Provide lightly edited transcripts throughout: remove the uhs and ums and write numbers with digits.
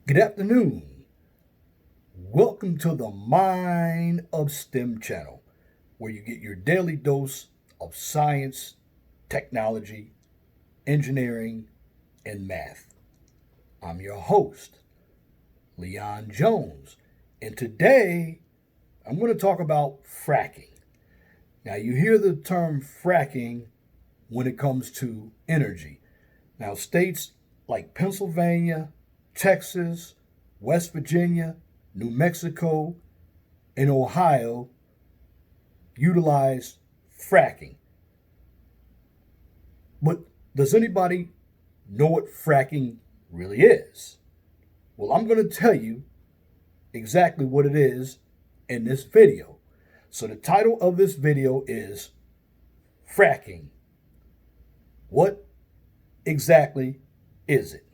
Good afternoon. Welcome to the Mind of STEM channel, where you get your daily dose of science, technology, engineering, and math. I'm your host, Leon Jones, and today I'm going to talk about fracking. Now, you hear the term fracking when it comes to energy. Now, states like Pennsylvania, Texas, West Virginia, New Mexico, and Ohio utilize fracking. But does anybody know what fracking really is? Well, I'm going to tell you exactly what it is in this video. So the title of this video is Fracking. What exactly is it?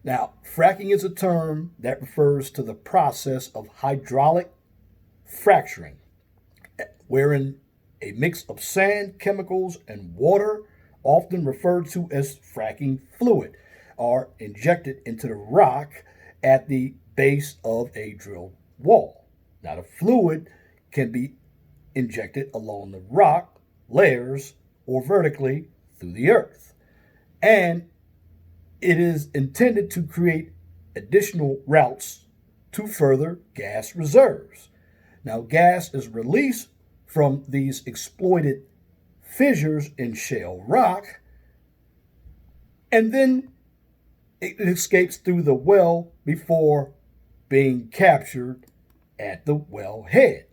Now, fracking is a term that refers to the process of hydraulic fracturing, wherein a mix of sand, chemicals, and water, often referred to as fracking fluid, are injected into the rock at the base of a drilled wall. Now, the fluid can be injected along the rock layers or vertically through the earth. And it is intended to create additional routes to further gas reserves. Now, gas is released from these exploited fissures in shale rock, and then it escapes through the well before being captured at the well head.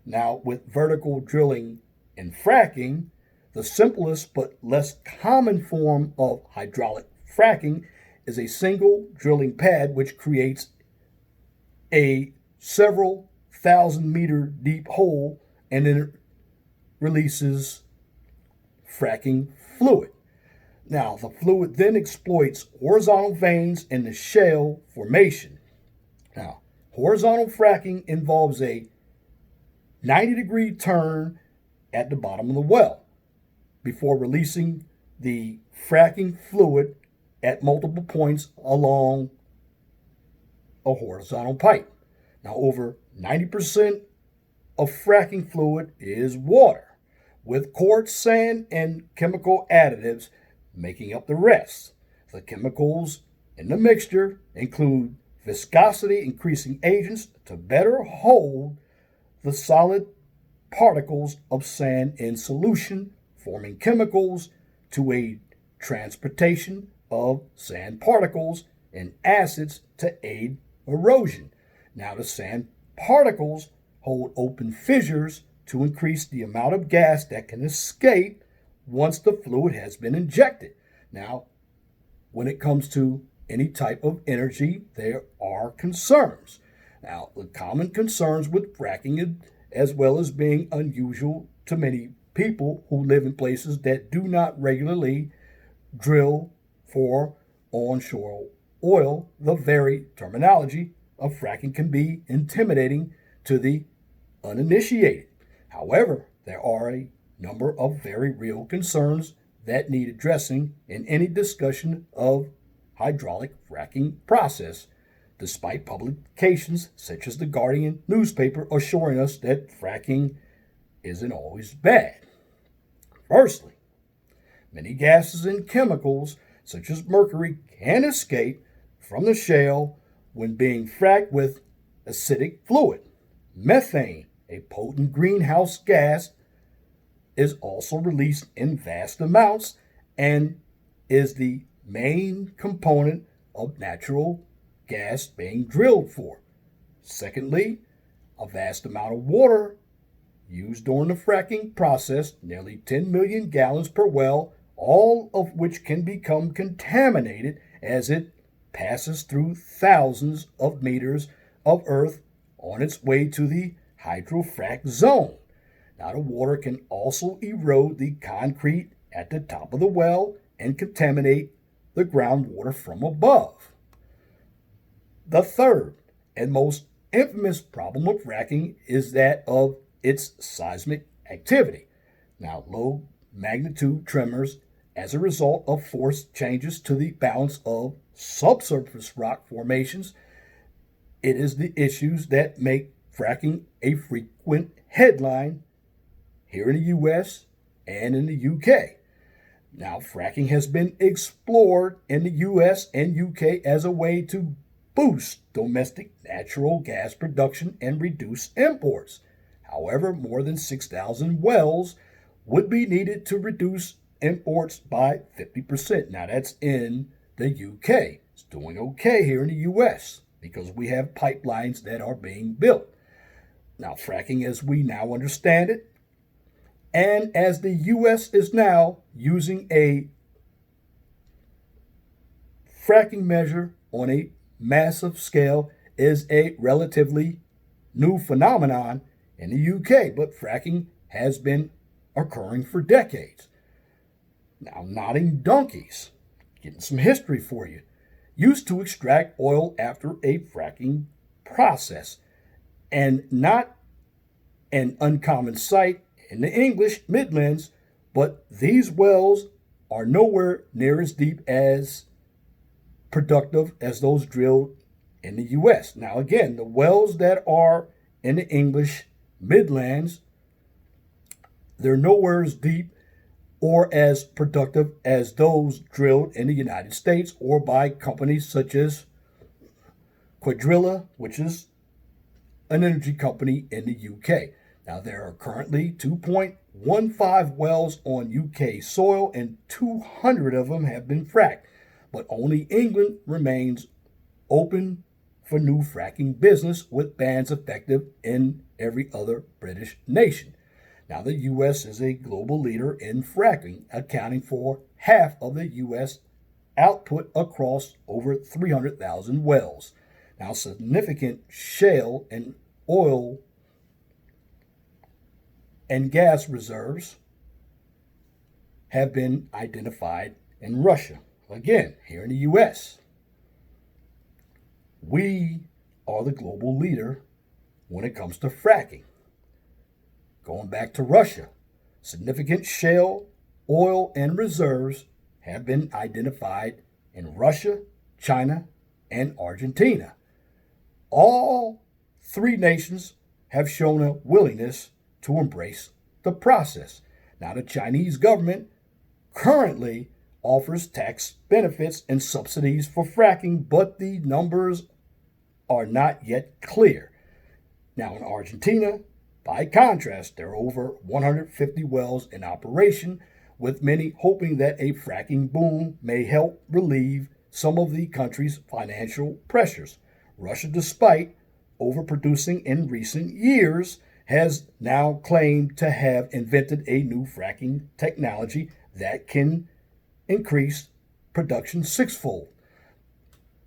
Now, with vertical drilling and fracking, the simplest but less common form of hydraulic fracking is a single drilling pad which creates a several thousand-meter deep hole and then it releases fracking fluid. Now, the fluid then exploits horizontal veins in the shale formation. Now, horizontal fracking involves a 90-degree turn at the bottom of the well before releasing the fracking fluid at multiple points along a horizontal pipe. Now, over 90% of fracking fluid is water, with quartz, sand, and chemical additives making up the rest. The chemicals in the mixture include viscosity increasing agents to better hold the solid particles of sand in solution, forming chemicals to aid transportation of sand particles and acids to aid erosion. Now, the sand particles hold open fissures to increase the amount of gas that can escape once the fluid has been injected. Now, when it comes to any type of energy, there are concerns. Now, the common concerns with fracking, as well as being unusual to many people who live in places that do not regularly drill for onshore oil, the very terminology of fracking can be intimidating to the uninitiated. However, there are a number of very real concerns that need addressing in any discussion of hydraulic fracking process, despite publications such as the Guardian newspaper assuring us that fracking isn't always bad. Firstly, many gases and chemicals, such as mercury, can escape from the shale when being fracked with acidic fluid. Methane, a potent greenhouse gas, is also released in vast amounts and is the main component of natural gas being drilled for. Secondly, a vast amount of water used during the fracking process, nearly 10 million gallons per well, all of which can become contaminated as it passes through thousands of meters of earth on its way to the hydrofrac zone. Now, the water can also erode the concrete at the top of the well and contaminate the groundwater from above. The third and most infamous problem of fracking is that of its seismic activity. Now, low magnitude tremors as a result of force changes to the balance of subsurface rock formations It is the issues that make fracking a frequent headline here in the US and in the UK. Now, fracking has been explored in the US and UK as a way to boost domestic natural gas production and reduce imports. However, more than 6,000 wells would be needed to reduce imports by 50%. Now, that's in the UK. It's doing okay here in the US because we have pipelines that are being built. Now, fracking, as we now understand it, and as the US is now using a fracking measure on a massive scale, is a relatively new phenomenon in the UK, but fracking has been occurring for decades. Now, nodding donkeys, getting some history for you, used to extract oil after a fracking process, and not an uncommon sight in the English Midlands, but these wells are nowhere near as deep as productive as those drilled in the US. Now, again, the wells that are in the English Midlands, they're nowhere as deep or as productive as those drilled in the United States or by companies such as Quadrilla, which is an energy company in the UK. Now, there are currently 2.15 wells on UK soil, and 200 of them have been fracked. But only England remains open for new fracking business, with bans effective in every other British nation. Now, the U.S. is a global leader in fracking, accounting for half of the U.S. output across over 300,000 wells. Now, significant shale and oil and gas reserves have been identified in Russia. Again, here in the U.S., we are the global leader when it comes to fracking. Going back to Russia, significant shale, oil, and reserves have been identified in Russia, China, and Argentina. All three nations have shown a willingness to embrace the process. Now, the Chinese government currently offers tax benefits and subsidies for fracking, but the numbers are not yet clear. Now, in Argentina, by contrast, there are over 150 wells in operation, with many hoping that a fracking boom may help relieve some of the country's financial pressures. Russia, despite overproducing in recent years, has now claimed to have invented a new fracking technology that can increase production sixfold.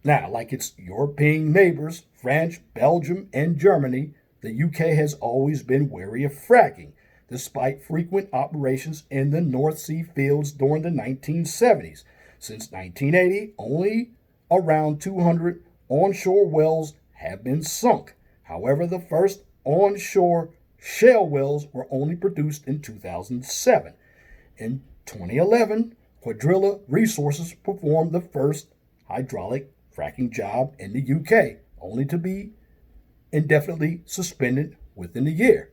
Now, like its European neighbors, France, Belgium, and Germany, the UK has always been wary of fracking, despite frequent operations in the North Sea fields during the 1970s. Since 1980, only around 200 onshore wells have been sunk. However, the first onshore shale wells were only produced in 2007. In 2011, Quadrilla Resources performed the first hydraulic fracking job in the UK, only to be indefinitely suspended within a year.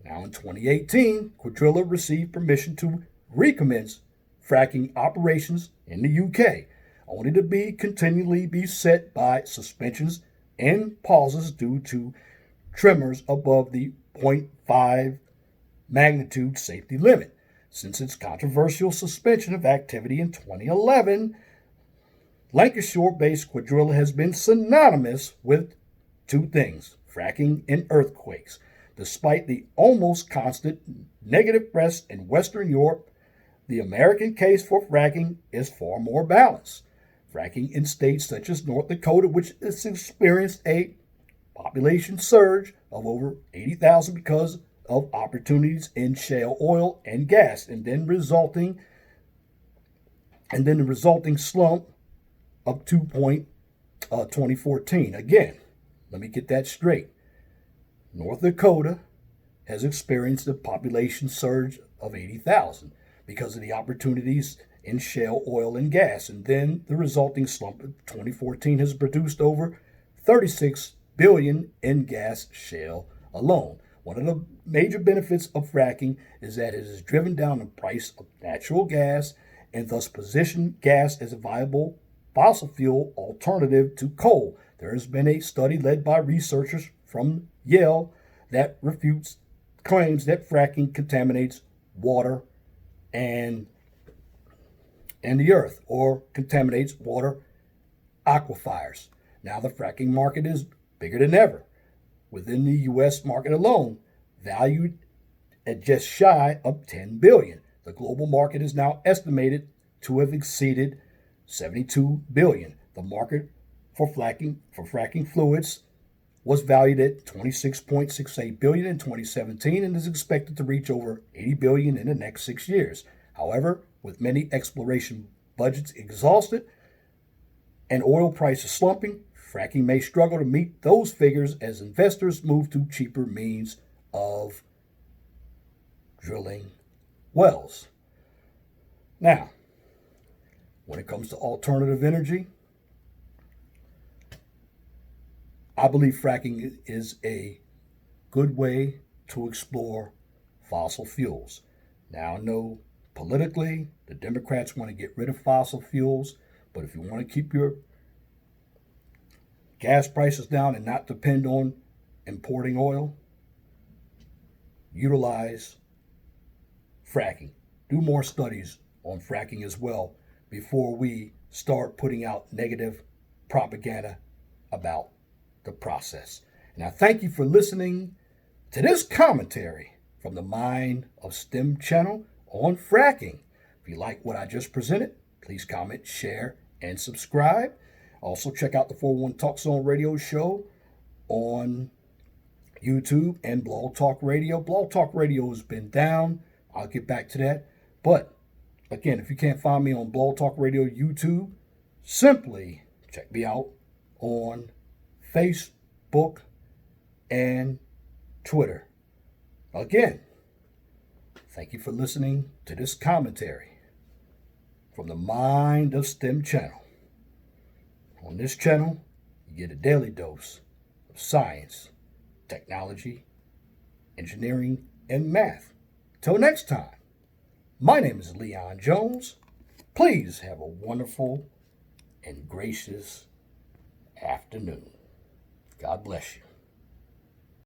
Now, in 2018, Quadrilla received permission to recommence fracking operations in the UK, only to be continually beset by suspensions and pauses due to tremors above the 0.5 magnitude safety limit. Since its controversial suspension of activity in 2011, Lancashire-based Quadrilla has been synonymous with two things: fracking and earthquakes. Despite the almost constant negative press in Western Europe, the American case for fracking is far more balanced. Fracking in states such as North Dakota, which has experienced a population surge of over 80,000 because of opportunities in shale oil and gas, and then the resulting slump of 2014. Again, let me get that straight. North Dakota has experienced a population surge of 80,000 because of the opportunities in shale oil and gas, and then the resulting slump of 2014 has produced over 36 billion in gas shale alone. One of the major benefits of fracking is that it has driven down the price of natural gas and thus positioned gas as a viable fossil fuel alternative to coal. There has been a study led by researchers from Yale that refutes claims that fracking contaminates water and the earth, or contaminates water aquifers. Now the fracking market is bigger than ever. Within the U.S. market alone, valued at just shy of $10 billion. The global market is now estimated to have exceeded $72 billion. The market for fracking fluids was valued at $26.68 billion in 2017 and is expected to reach over $80 billion in the next 6 years. However, with many exploration budgets exhausted and oil prices slumping, fracking may struggle to meet those figures as investors move to cheaper means of drilling wells. Now, when it comes to alternative energy, I believe fracking is a good way to explore fossil fuels. Now, I know politically the Democrats want to get rid of fossil fuels, but if you want to keep your gas prices down and not depend on importing oil, utilize fracking. Do more studies on fracking as well before we start putting out negative propaganda about the process. And I thank you for listening to this commentary from the Mind of STEM channel on fracking. If you like what I just presented, please comment, share, and subscribe. Also, check out the 401 Talk Zone radio show on YouTube and Blog Talk Radio. Blog Talk Radio has been down. I'll get back to that. But again, if you can't find me on Blog Talk Radio YouTube, simply check me out on Facebook and Twitter. Again, thank you for listening to this commentary from the Mind of STEM channel. On this channel, you get a daily dose of science, technology, engineering, and math. Till next time, my name is Leon Jones. Please have a wonderful and gracious afternoon. God bless you.